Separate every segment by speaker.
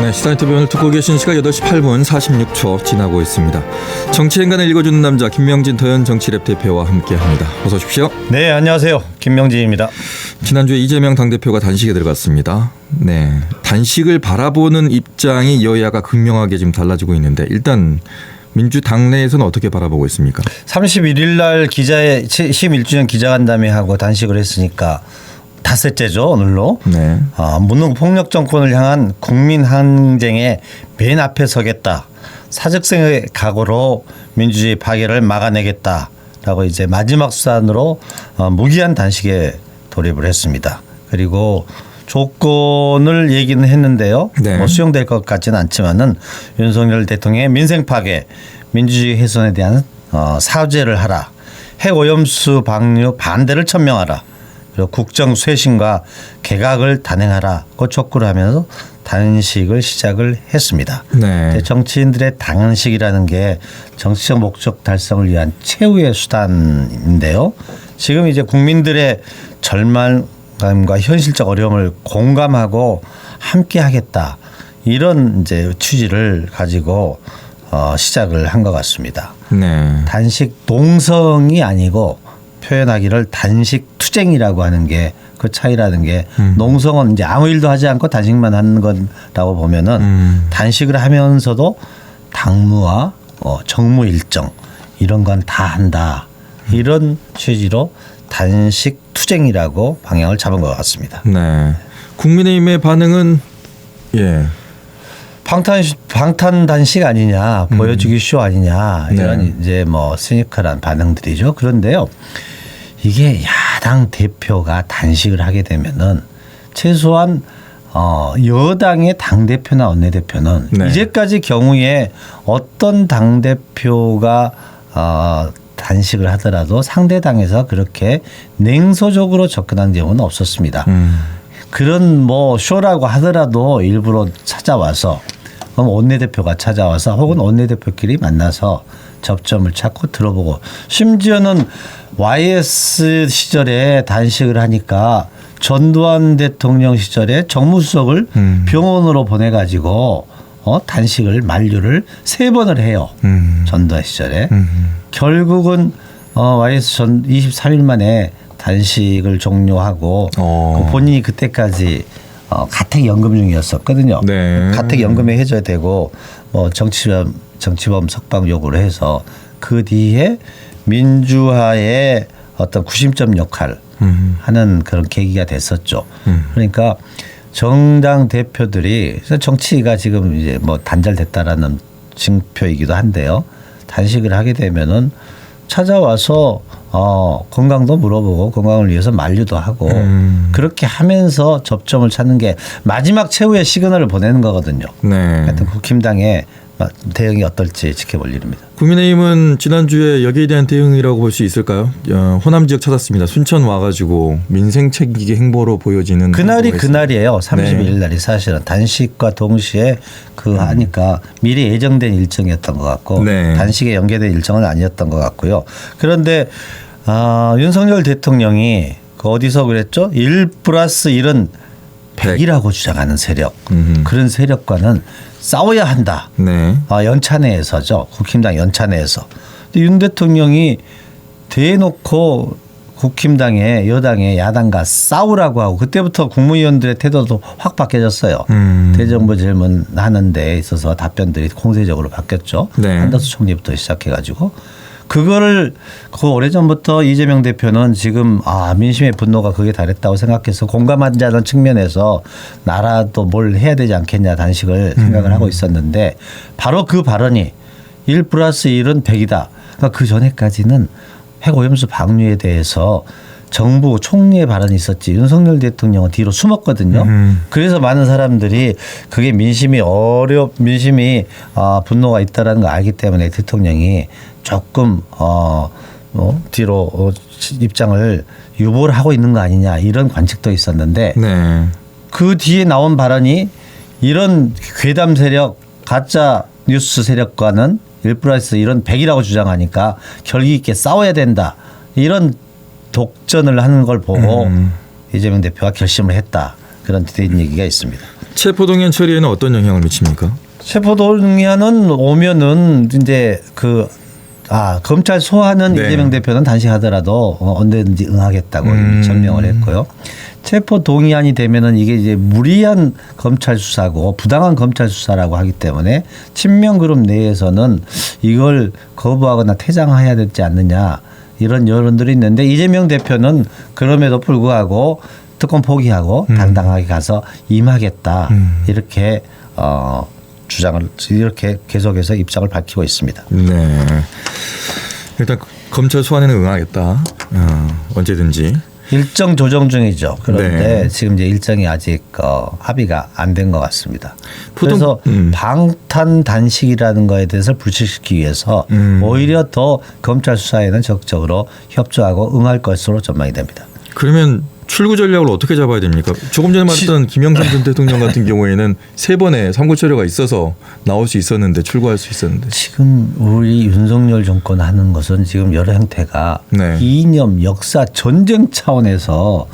Speaker 1: 네, 시사인터뷰를 듣고 계신 시각 8시 8분 46초 지나고 있습니다. 정치행간을 읽어주는 남자 김명진 더현 정치랩 대표와 함께합니다. 어서 오십시오.
Speaker 2: 네, 안녕하세요. 김명진입니다.
Speaker 1: 지난주에 이재명 당대표가 단식에 들어갔습니다. 네, 단식을 바라보는 입장이 여야가 극명하게 지금 달라지고 있는데 일단 민주당 내에서는 어떻게 바라보고 있습니까?
Speaker 2: 31일 날 기자회 11주년 기자간담회 하고 단식을 했으니까 닷새째죠, 오늘로.
Speaker 1: 네.
Speaker 2: 무능 폭력 정권을 향한 국민 항쟁의 맨 앞에 서겠다. 사직생의 각오로 민주주의 파괴를 막아내겠다라고 이제 마지막 수단으로 무기한 단식에 돌입을 했습니다. 그리고 조건을 얘기는 했는데요.
Speaker 1: 네.
Speaker 2: 뭐 수용될 것 같지는 않지만은 윤석열 대통령의 민생 파괴, 민주주의 훼손에 대한 사죄를 하라. 핵오염수 방류 반대를 천명하라. 그리고 국정 쇄신과 개각을 단행하라고 촉구를 하면서 단식을 시작을 했습니다.
Speaker 1: 네.
Speaker 2: 정치인들의 단식이라는 게 정치적 목적 달성을 위한 최후의 수단인데요. 지금 이제 국민들의 절망감과 현실적 어려움을 공감하고 함께하겠다 이런 이제 취지를 가지고 시작을 한 것 같습니다.
Speaker 1: 네.
Speaker 2: 단식 농성이 아니고 표현하기를 단식 투쟁이라고 하는 게 그 차이라는 게 농성은 이제 아무 일도 하지 않고 단식만 하는 거라고 보면은 단식을 하면서도 당무와 정무 일정 이런 건 다 한다. 이런 취지로 단식 투쟁이라고 방향을 잡은 것 같습니다.
Speaker 1: 네. 국민의힘의 반응은
Speaker 2: 방탄 단식 아니냐, 보여주기 쇼 아니냐 이런
Speaker 1: 네.
Speaker 2: 이제 뭐 시니컬한 반응들이죠. 그런데요, 이게 야당 대표가 단식을 하게 되면은 최소한 여당의 당 대표나 원내 대표는
Speaker 1: 네.
Speaker 2: 이제까지 경우에 어떤 당 대표가 단식을 하더라도 상대 당에서 그렇게 냉소적으로 접근한 경우는 없었습니다. 그런 뭐 쇼라고 하더라도 일부러 찾아와서 그럼 원내대표가 찾아와서 혹은 원내대표끼리 만나서 접점을 찾고 들어보고 심지어는 YS 시절에 단식을 하니까 전두환 대통령 시절에 정무수석을 병원으로 보내가지고 단식을 만류를 3번을 해요. 전두환 시절에. 결국은 YS 전 23일 만에 단식을 종료하고 본인이 그때까지 가택연금 중이었었거든요.
Speaker 1: 네.
Speaker 2: 가택연금에 해줘야 되고 뭐 정치범 석방 요구를 해서 그 뒤에 민주화의 어떤 구심점 역할 하는 그런 계기가 됐었죠. 그러니까 정당 대표들이 정치가 지금 이제 뭐 단절됐다라는 징표이기도 한데요. 단식을 하게 되면은 찾아와서 건강도 물어보고 건강을 위해서 만류도 하고 그렇게 하면서 접점을 찾는 게 마지막 최후의 시그널을 보내는 거거든요.
Speaker 1: 네.
Speaker 2: 하여튼 국힘당의 대응이 어떨지 지켜볼 일입니다.
Speaker 1: 국민의힘은 지난주에 여기에 대한 대응이라고 볼 수 있을까요? 호남 지역 찾았습니다. 순천 와가지고 민생 챙기기 행보로 보여지는
Speaker 2: 그날이에요. 31일 날이 사실은 단식과 동시에 하니까 미리 예정된 일정이었던 것 같고
Speaker 1: 네.
Speaker 2: 단식에 연계된 일정은 아니었던 것 같고요. 그런데 윤석열 대통령이 어디서 그랬죠? 1+1은 100이라고 주장하는 세력 그런 세력과는 싸워야 한다.
Speaker 1: 네.
Speaker 2: 연찬회에서죠. 국힘당 연찬회에서. 근데 윤 대통령이 대놓고 국힘당의 여당의 야당과 싸우라고 하고 그때부터 국무위원들의 태도도 확 바뀌어졌어요. 대정부 질문하는 데 있어서 답변들이 공세적으로 바뀌었죠.
Speaker 1: 네.
Speaker 2: 한덕수 총리부터 시작해가지고 그거를 그 오래전부터 이재명 대표는 지금 민심의 분노가 그게 달했다고 생각해서 공감하지 않은 측면에서 나라도 뭘 해야 되지 않겠냐 단식을 생각을 하고 있었는데 바로 그 발언이 1+1은 100이다. 그러니까 그 전에까지는 핵오염수 방류에 대해서 정부 총리의 발언이 있었지 윤석열 대통령은 뒤로 숨었거든요. 그래서 많은 사람들이 그게 민심이 분노가 있다라는 걸 알기 때문에 대통령이 조금 뒤로 입장을 유보를 하고 있는 거 아니냐 이런 관측도 있었는데
Speaker 1: 네.
Speaker 2: 그 뒤에 나온 발언이 이런 괴담 세력 가짜 뉴스 세력과는 1+1은 100이라고 주장하니까 결기 있게 싸워야 된다 이런 독전을 하는 걸 보고 이재명 대표가 결심을 했다. 그런 뒷얘기가 있습니다.
Speaker 1: 체포동의안 처리에는 어떤 영향을 미칩니까?
Speaker 2: 체포동의안은 오면은 이제 검찰 소환은
Speaker 1: 네.
Speaker 2: 이재명 대표는 단식하더라도 언제든지 응하겠다고 이미 전명을 했고요. 체포 동의안이 되면은 이게 이제 무리한 검찰 수사고 부당한 검찰 수사라고 하기 때문에 친명 그룹 내에서는 이걸 거부하거나 퇴장해야 되지 않느냐 이런 여론들이 있는데 이재명 대표는 그럼에도 불구하고 특검 포기하고 당당하게 가서 임하겠다 이렇게 주장을 이렇게 계속해서 입장을 밝히고 있습니다.
Speaker 1: 네. 일단 검찰 소환에는 응하겠다. 언제든지.
Speaker 2: 일정 조정 중이죠. 그런데
Speaker 1: 네.
Speaker 2: 지금 이제 일정이 아직 합의가 안 된 것 같습니다.
Speaker 1: 보통,
Speaker 2: 그래서 방탄 단식이라는 거에 대해서 불식시키기 위해서 오히려 더 검찰 수사에는 적극적으로 협조하고 응할 것으로 전망이 됩니다.
Speaker 1: 그러면 출구 전략을 어떻게 잡아야 됩니까? 조금 전에 말했던 김영삼 전 대통령 같은 경우에는 3번의 삼고초려가 있어서 나올 수 있었는데 출구할 수 있었는데.
Speaker 2: 지금 우리 윤석열 정권 하는 것은 지금 여러 형태가
Speaker 1: 네.
Speaker 2: 이념, 역사, 전쟁 차원에서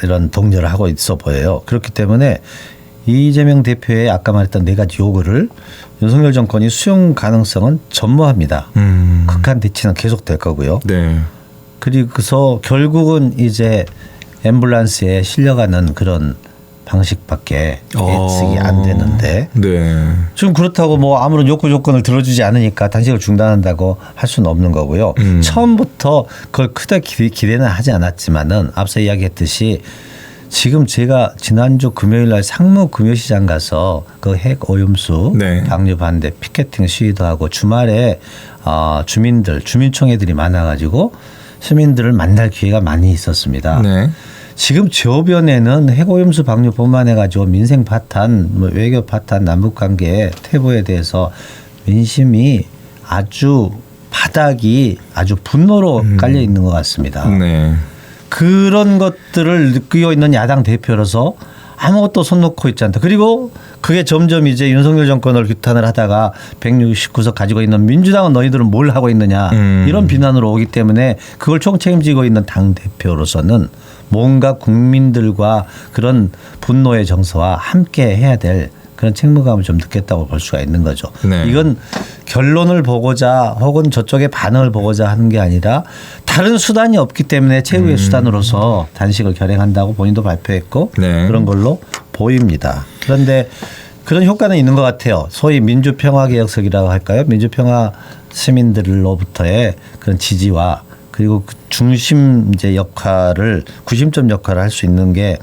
Speaker 2: 이런 독려를 하고 있어 보여요. 그렇기 때문에 이재명 대표의 아까 말했던 4가지 요구를 윤석열 정권이 수용 가능성은 전무합니다. 극한 대치는 계속될 거고요.
Speaker 1: 네.
Speaker 2: 그리고서 결국은 이제 앰뷸런스에 실려가는 그런 방식밖에 예측이 안 되는데
Speaker 1: 네.
Speaker 2: 지금 그렇다고 뭐 아무런 욕구 조건을 들어주지 않으니까 단식을 중단한다고 할 수는 없는 거고요. 처음부터 그걸 크게 기대는 하지 않았지만은 앞서 이야기했듯이 지금 제가 지난주 금요일 날 상무 금요시장 가서 그 핵 오염수
Speaker 1: 네.
Speaker 2: 방류 반대 피켓팅 시위도 하고 주말에 주민총회들이 많아가지고 시민들을 만날 기회가 많이 있었습니다.
Speaker 1: 네.
Speaker 2: 지금 저변에는 핵오염수 방류뿐만 해가지고 민생 파탄, 외교 파탄, 남북관계 퇴보에 대해서 민심이 아주 바닥이 아주 분노로 깔려 있는 것 같습니다.
Speaker 1: 네.
Speaker 2: 그런 것들을 느끼고 있는 야당 대표로서 아무것도 손 놓고 있지 않다. 그리고 그게 점점 이제 윤석열 정권을 규탄을 하다가 169석 가지고 있는 민주당은 너희들은 뭘 하고 있느냐 이런 비난으로 오기 때문에 그걸 총책임지고 있는 당 대표로서는 뭔가 국민들과 그런 분노의 정서와 함께 해야 될 그런 책무감을 좀 느꼈다고 볼 수가 있는 거죠.
Speaker 1: 네.
Speaker 2: 이건 결론을 보고자 혹은 저쪽의 반응을 보고자 하는 게 아니라 다른 수단이 없기 때문에 최후의 수단으로서 단식을 결행한다고 본인도 발표했고
Speaker 1: 네.
Speaker 2: 그런 걸로 보입니다. 그런데 그런 효과는 있는 것 같아요. 소위 민주평화개혁석이라고 할까요? 민주평화 시민들로부터의 그런 지지와 그리고 그 중심 이제 역할을 구심점 역할을 할 수 있는 게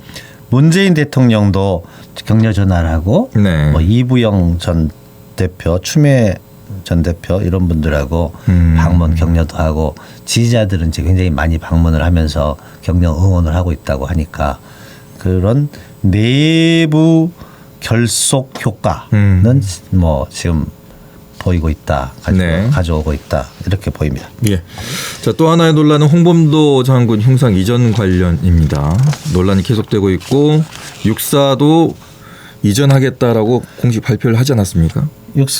Speaker 2: 문재인 대통령도 격려 전화를 하고
Speaker 1: 네.
Speaker 2: 뭐 이부영 전 대표, 추미애 전 대표 이런 분들하고 방문 격려도 하고 지지자들은 이제 굉장히 많이 방문을 하면서 격려 응원을 하고 있다고 하니까 그런 내부 결속 효과는 뭐 지금 보이고 있다,
Speaker 1: 네.
Speaker 2: 가져오고 있다 이렇게 보입니다.
Speaker 1: 예. 자, 또 하나의 논란은 홍범도 장군 흉상 이전 관련입니다. 논란이 계속되고 있고 육사도 이전하겠다라고 공식 발표를 하지 않았습니까?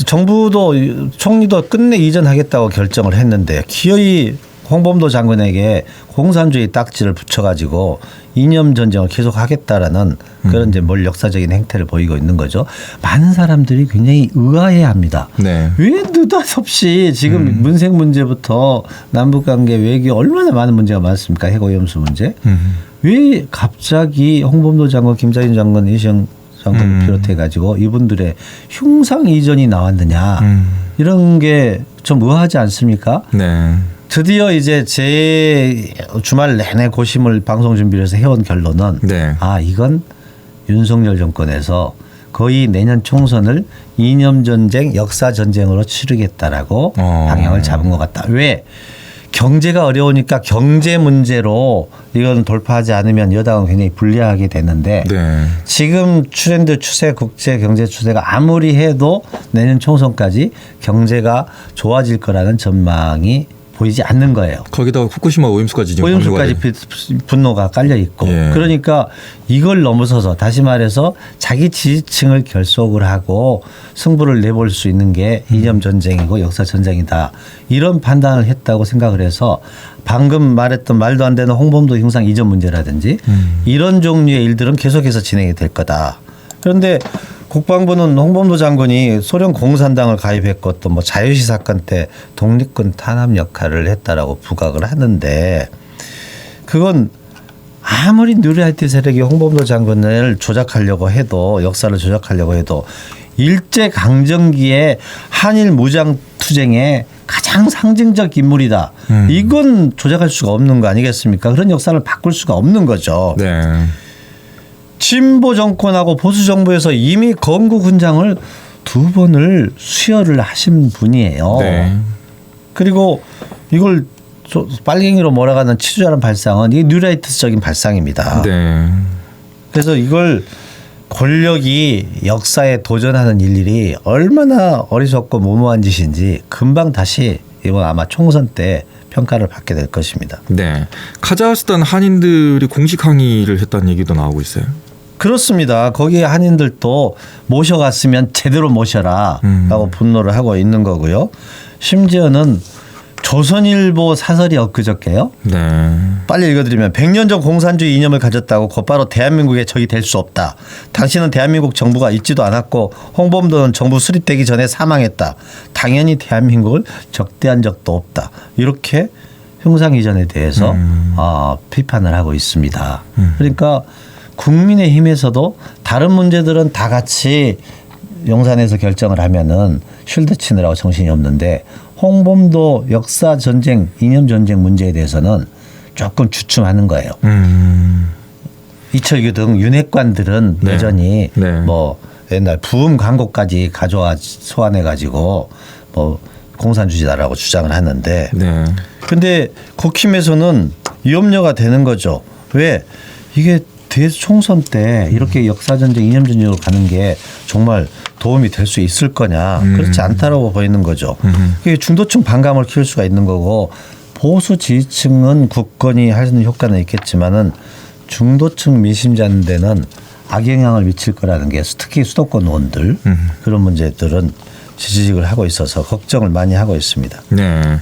Speaker 2: 정부도 총리도 끝내 이전하겠다고 결정을 했는데 기어이 홍범도 장군에게 공산주의 딱지를 붙여가지고 이념 전쟁을 계속하겠다라는 그런 이제 뭘 역사적인 행태를 보이고 있는 거죠. 많은 사람들이 굉장히 의아해합니다.
Speaker 1: 네.
Speaker 2: 왜 느닷없이 지금 문색 문제부터 남북관계 외교 얼마나 많은 문제가 많습니까? 핵오염수 문제. 왜 갑자기 홍범도 장군, 김자인 장군, 이시영 장군을 비롯해가지고 이분들의 흉상 이전이 나왔느냐 이런 게 좀 의아하지 않습니까?
Speaker 1: 네.
Speaker 2: 드디어 이제 제 주말 내내 고심을 방송 준비를 해서 해온 결론은
Speaker 1: 네.
Speaker 2: 이건 윤석열 정권에서 거의 내년 총선을 이념 전쟁, 역사 전쟁으로 치르겠다라고 방향을 잡은 것 같다. 왜? 경제가 어려우니까 경제 문제로 이건 돌파하지 않으면 여당은 굉장히 불리하게 되는데
Speaker 1: 네.
Speaker 2: 지금 트렌드 추세, 국제 경제 추세가 아무리 해도 내년 총선까지 경제가 좋아질 거라는 전망이 보이지 않는 거예요.
Speaker 1: 거기다가 후쿠시마 오염수까지 지금
Speaker 2: 오염수까지 분노가 깔려 있고
Speaker 1: 예.
Speaker 2: 그러니까 이걸 넘어서서 다시 말해서 자기 지지층을 결속을 하고 승부를 내볼 수 있는 게 이념 전쟁이고 역사 전쟁이다 이런 판단을 했다고 생각을 해서 방금 말했던 말도 안 되는 홍범도 흉상 이전 문제라든지 이런 종류의 일들은 계속해서 진행이 될 거다. 그런데 국방부는 홍범도 장군이 소련 공산당을 가입했고 또 뭐 자유시 사건 때 독립군 탄압 역할을 했다라고 부각을 하는데 그건 아무리 뉴라이트 세력이 홍범도 장군을 조작하려고 해도 역사를 조작하려고 해도 일제 강점기의 한일 무장 투쟁의 가장 상징적 인물이다. 이건 조작할 수가 없는 거 아니겠습니까? 그런 역사를 바꿀 수가 없는 거죠.
Speaker 1: 네.
Speaker 2: 진보 정권하고 보수 정부에서 이미 건국 훈장을 2번을 수여를 하신 분이에요.
Speaker 1: 네.
Speaker 2: 그리고 이걸 빨갱이로 몰아가는 치주하는 발상은 이게 뉴라이트적인 발상입니다.
Speaker 1: 네.
Speaker 2: 그래서 이걸 권력이 역사에 도전하는 일일이 얼마나 어리석고 무모한 짓인지 금방 다시 이번 아마 총선 때 평가를 받게 될 것입니다.
Speaker 1: 네. 카자흐스탄 한인들이 공식 항의를 했다는 얘기도 나오고 있어요.
Speaker 2: 그렇습니다. 거기에 한인들도 모셔갔으면 제대로 모셔라라고 분노를 하고 있는 거고요. 심지어는 조선일보 사설이 엊그저께요.
Speaker 1: 네.
Speaker 2: 빨리 읽어드리면 100년 전 공산주의 이념을 가졌다고 곧바로 대한민국의 적이 될 수 없다. 당신은 대한민국 정부가 있지도 않았고 홍범도는 정부 수립되기 전에 사망했다. 당연히 대한민국을 적대한 적도 없다. 이렇게 흉상이전에 대해서 비판을 하고 있습니다. 그러니까 국민의힘에서도 다른 문제들은 다 같이 용산에서 결정을 하면은 쉴드 치느라고 정신이 없는데 홍범도 역사 전쟁, 이념 전쟁 문제에 대해서는 조금 주춤하는 거예요. 이철규 등 윤핵관들은
Speaker 1: 네.
Speaker 2: 여전히
Speaker 1: 네.
Speaker 2: 뭐 옛날 부음 광고까지 가져와 소환해 가지고 뭐 공산주의다라고 주장을 하는데
Speaker 1: 네.
Speaker 2: 근데 국힘에서는 위험료가 되는 거죠. 왜? 이게 대총선 때 이렇게 역사전쟁, 이념전쟁으로 가는 게 정말 도움이 될 수 있을 거냐. 그렇지 않다라고 보이는 거죠. 그게 중도층 반감을 키울 수가 있는 거고 보수 지지층은 굳건히 하는 효과는 있겠지만은 중도층 미심자인데는 악영향을 미칠 거라는 게 특히 수도권 의원들 그런 문제들은 지지직을 하고 있어서 걱정을 많이 하고 있습니다.
Speaker 1: 네.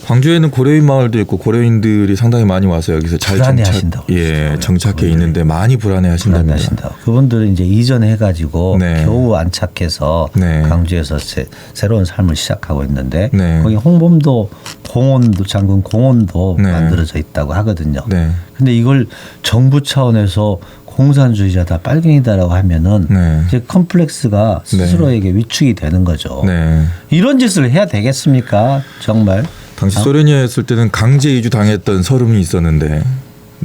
Speaker 1: 광주에는 고려인 마을도 있고 고려인들이 상당히 많이 와서 여기서 잘
Speaker 2: 불안해하신다고
Speaker 1: 정착해 있는데 많이 불안해하신답니다.
Speaker 2: 그분들은 이제 이전해가지고
Speaker 1: 네.
Speaker 2: 겨우 안착해서
Speaker 1: 네.
Speaker 2: 광주에서 새로운 삶을 시작하고 있는데
Speaker 1: 네.
Speaker 2: 거기 홍범도 공원도 장군 공원도
Speaker 1: 네.
Speaker 2: 만들어져 있다고 하거든요.
Speaker 1: 네.
Speaker 2: 근데 이걸 정부 차원에서 공산주의자다 빨갱이다라고 하면은
Speaker 1: 네.
Speaker 2: 이제 컴플렉스가 스스로에게 위축이 되는 거죠.
Speaker 1: 네.
Speaker 2: 이런 짓을 해야 되겠습니까? 정말.
Speaker 1: 당시 소련이었을 때는 강제 이주 당했던 서름이 있었는데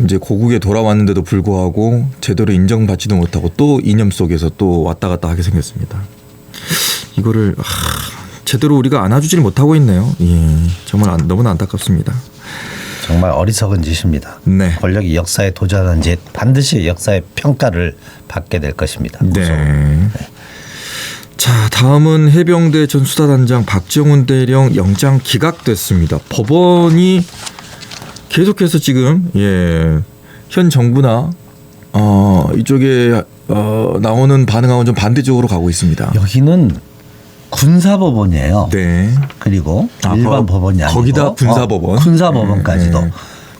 Speaker 1: 이제 고국에 돌아왔는데도 불구하고 제대로 인정받지도 못하고 또 이념 속에서 또 왔다 갔다 하게 생겼습니다. 이거를 제대로 우리가 안아주질 못하고 있네요. 예, 정말 너무나 안타깝습니다.
Speaker 2: 정말 어리석은 짓입니다.
Speaker 1: 네.
Speaker 2: 권력이 역사에 도전하는 짓 반드시 역사의 평가를 받게 될 것입니다.
Speaker 1: 네. 자, 다음은 해병대 전 수사단장 박정훈 대령 영장 기각됐습니다. 법원이 계속해서 지금 현 정부나 이쪽에 나오는 반응하고는 좀 반대쪽으로 가고 있습니다.
Speaker 2: 여기는 군사법원이에요.
Speaker 1: 네.
Speaker 2: 그리고 일반 법원이 아니고
Speaker 1: 거기다 군사법원.
Speaker 2: 군사법원까지도.
Speaker 1: 네.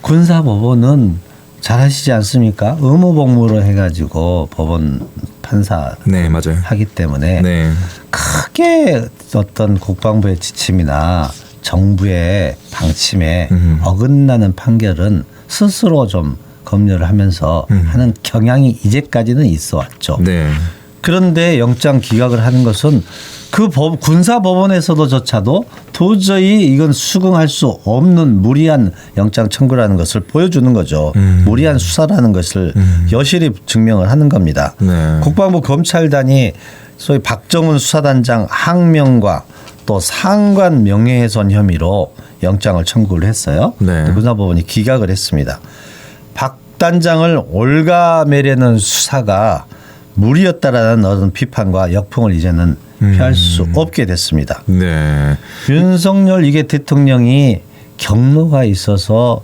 Speaker 2: 군사법원은 잘 하시지 않습니까? 의무복무를 해가지고 법원 판사
Speaker 1: 네, 맞아요.
Speaker 2: 하기 때문에
Speaker 1: 네.
Speaker 2: 크게 어떤 국방부의 지침이나 정부의 방침에 어긋나는 판결은 스스로 좀 검열을 하면서 하는 경향이 이제까지는 있어 왔죠.
Speaker 1: 네.
Speaker 2: 그런데 영장 기각을 하는 것은 그 군사법원에서도조차도 도저히 이건 수긍할 수 없는 무리한 영장 청구라는 것을 보여주는 거죠. 무리한 수사라는 것을 여실히 증명을 하는 겁니다.
Speaker 1: 네.
Speaker 2: 국방부 검찰단이 소위 박정훈 수사단장 항명과 또 상관 명예훼손 혐의로 영장을 청구를 했어요.
Speaker 1: 네.
Speaker 2: 군사법원이 기각을 했습니다. 박 단장을 올가매려는 수사가 무리였다라는 어떤 비판과 역풍을 이제는 피할 수 없게 됐습니다.
Speaker 1: 네.
Speaker 2: 윤석열 이게 대통령이 경로가 있어서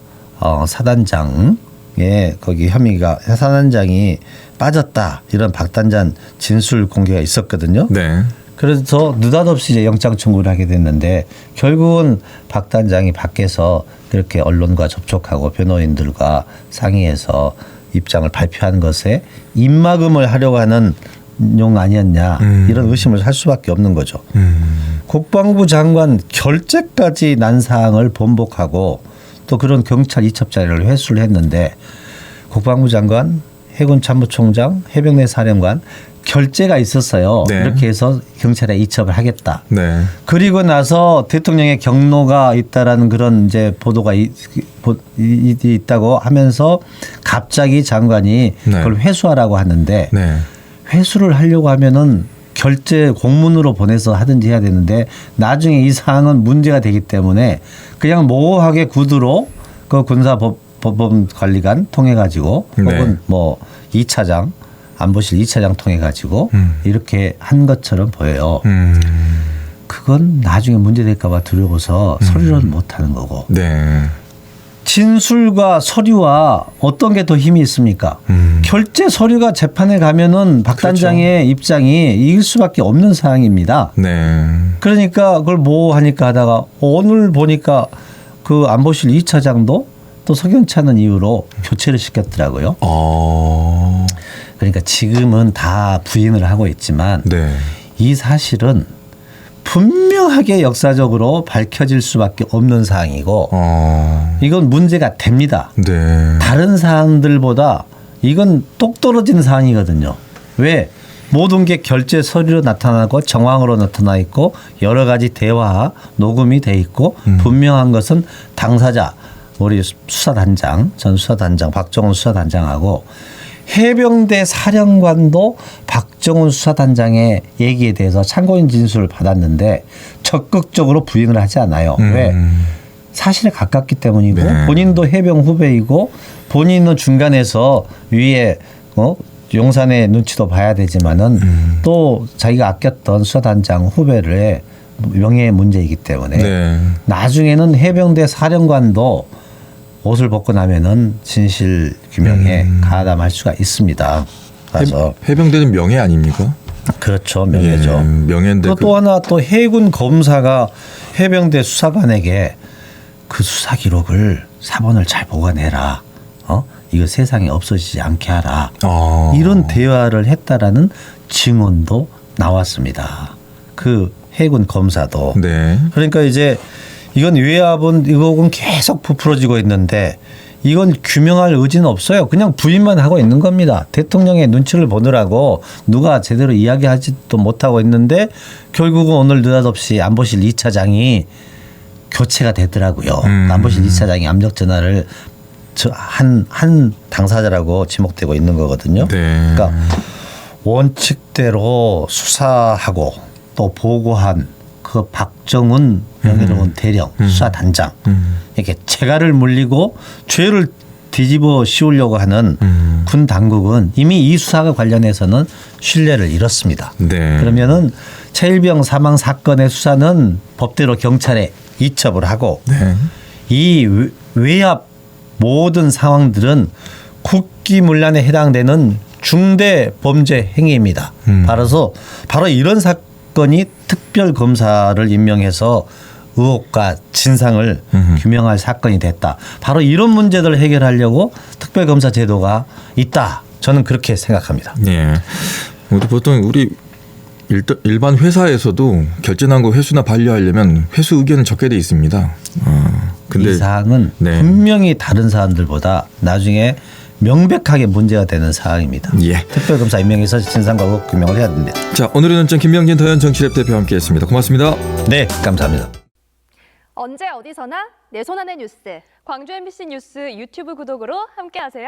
Speaker 2: 사단장의 거기 혐의가 사단장이 빠졌다 이런 박 단장 진술 공개가 있었거든요.
Speaker 1: 네.
Speaker 2: 그래서 느닷없이 이제 영장 청구를 하게 됐는데 결국은 박 단장이 밖에서 그렇게 언론과 접촉하고 변호인들과 상의해서 입장을 발표한 것에 입막음을 하려고 하는 용 아니었냐 이런 의심을 할 수밖에 없는 거죠. 국방부 장관 결재까지 난 사항을 번복하고 또 그런 경찰 이첩 자료를 회수를 했는데 국방부 장관, 해군 참모총장, 해병대 사령관 결재가 있었어요.
Speaker 1: 네.
Speaker 2: 이렇게 해서 경찰에 이첩을 하겠다.
Speaker 1: 네.
Speaker 2: 그리고 나서 대통령의 경로가 있다라는 그런 이제 보도가 있다고 하면서 갑자기 장관이
Speaker 1: 네.
Speaker 2: 그걸 회수하라고 하는데
Speaker 1: 네.
Speaker 2: 회수를 하려고 하면은 결재 공문으로 보내서 하든지 해야 되는데 나중에 이 사항은 문제가 되기 때문에 그냥 모호하게 구두로 그 군사법원관리관 통해 가지고
Speaker 1: 네.
Speaker 2: 혹은 뭐 2차장 안보실 2차장 통해 가지고 이렇게 한 것처럼 보여요. 그건 나중에 문제 될까 봐 두려워서 서류로는 못 하는 거고.
Speaker 1: 네.
Speaker 2: 진술과 서류와 어떤 게 더 힘이 있습니까? 결재 서류가 재판에 가면은 박 단장의 입장이 이길 수밖에 없는 사항입니다.
Speaker 1: 네.
Speaker 2: 그러니까 그걸 뭐 하니까 하다가 오늘 보니까 그 안보실 2차장도 또 석연치 않은 이유로 교체를 시켰더라고요. 그러니까 지금은 다 부인을 하고 있지만
Speaker 1: 네.
Speaker 2: 이 사실은 분명하게 역사적으로 밝혀질 수밖에 없는 사항이고 이건 문제가 됩니다.
Speaker 1: 네.
Speaker 2: 다른 사항들보다 이건 똑 떨어지는 사항이거든요. 왜? 모든 게 결재 서류로 나타나고 정황으로 나타나 있고 여러 가지 대화 녹음이 돼 있고 분명한 것은 당사자 우리 수사단장 전 수사단장 박정훈 수사단장하고 해병대 사령관도 박정훈 수사단장의 얘기에 대해서 참고인 진술을 받았는데 적극적으로 부인을 하지 않아요. 왜? 사실에 가깝기 때문이고
Speaker 1: 네.
Speaker 2: 본인도 해병 후배이고 본인은 중간에서 위에 용산의 눈치도 봐야 되지만은 또 자기가 아꼈던 수사단장 후배를 명예의 문제이기 때문에
Speaker 1: 네.
Speaker 2: 나중에는 해병대 사령관도 옷을 벗고 나면은 진실 규명에 가담할 수가 있습니다. 그래서
Speaker 1: 해병대는 명예 아닙니까?
Speaker 2: 그렇죠, 명예죠.
Speaker 1: 예, 명예인데
Speaker 2: 또 하나 또 해군 검사가 해병대 수사관에게 그 수사 기록을 사본을 잘 보관해라. 이거 세상에 없어지지 않게 하라. 이런 대화를 했다라는 증언도 나왔습니다. 그 해군 검사도.
Speaker 1: 네.
Speaker 2: 그러니까 이제 이건 외압은 이거는 계속 부풀어지고 있는데 이건 규명할 의지는 없어요. 그냥 부인만 하고 있는 겁니다. 대통령의 눈치를 보느라고 누가 제대로 이야기하지도 못하고 있는데 결국은 오늘 느닷없이 안보실 2차장이 교체가 되더라고요. 안보실 2차장이 압력 전화를 한 당사자라고 지목되고 있는 거거든요.
Speaker 1: 네.
Speaker 2: 그러니까 원칙대로 수사하고 또 보고한 그 박정훈 명예로운 대령 수사단장 이렇게 재갈을 물리고 죄를 뒤집어 씌우려고 하는 군 당국은 이미 이 수사와 관련해서는 신뢰를 잃었습니다.
Speaker 1: 네.
Speaker 2: 그러면은 최일병 사망 사건의 수사는 법대로 경찰에 이첩을 하고
Speaker 1: 네.
Speaker 2: 이 외압 모든 상황들은 국기문란에 해당되는 중대 범죄 행위입니다. 바로 이런 사건이 특별 검사를 임명해서 의혹과 진상을 규명할 사건이 됐다. 바로 이런 문제들을 해결하려고 특별 검사 제도가 있다. 저는 그렇게 생각합니다.
Speaker 1: 네. 보통 우리 일반 회사에서도 결제난 거 회수나 반려하려면 회수 의견을 적게 돼 있습니다. 근데
Speaker 2: 이 사항은
Speaker 1: 네.
Speaker 2: 분명히 다른 사안들보다 나중에 명백하게 문제가 되는 사항입니다.
Speaker 1: 예.
Speaker 2: 특별검사 임명해서 진상과 의혹 규명을 해야 됩니다.
Speaker 1: 자, 오늘의 논점 김명진 더현 정치랩 대표와 함께했습니다. 고맙습니다.
Speaker 2: 네, 감사합니다.
Speaker 3: 언제 어디서나 내 손 안의 뉴스. 광주 MBC 뉴스 유튜브 구독으로 함께하세요.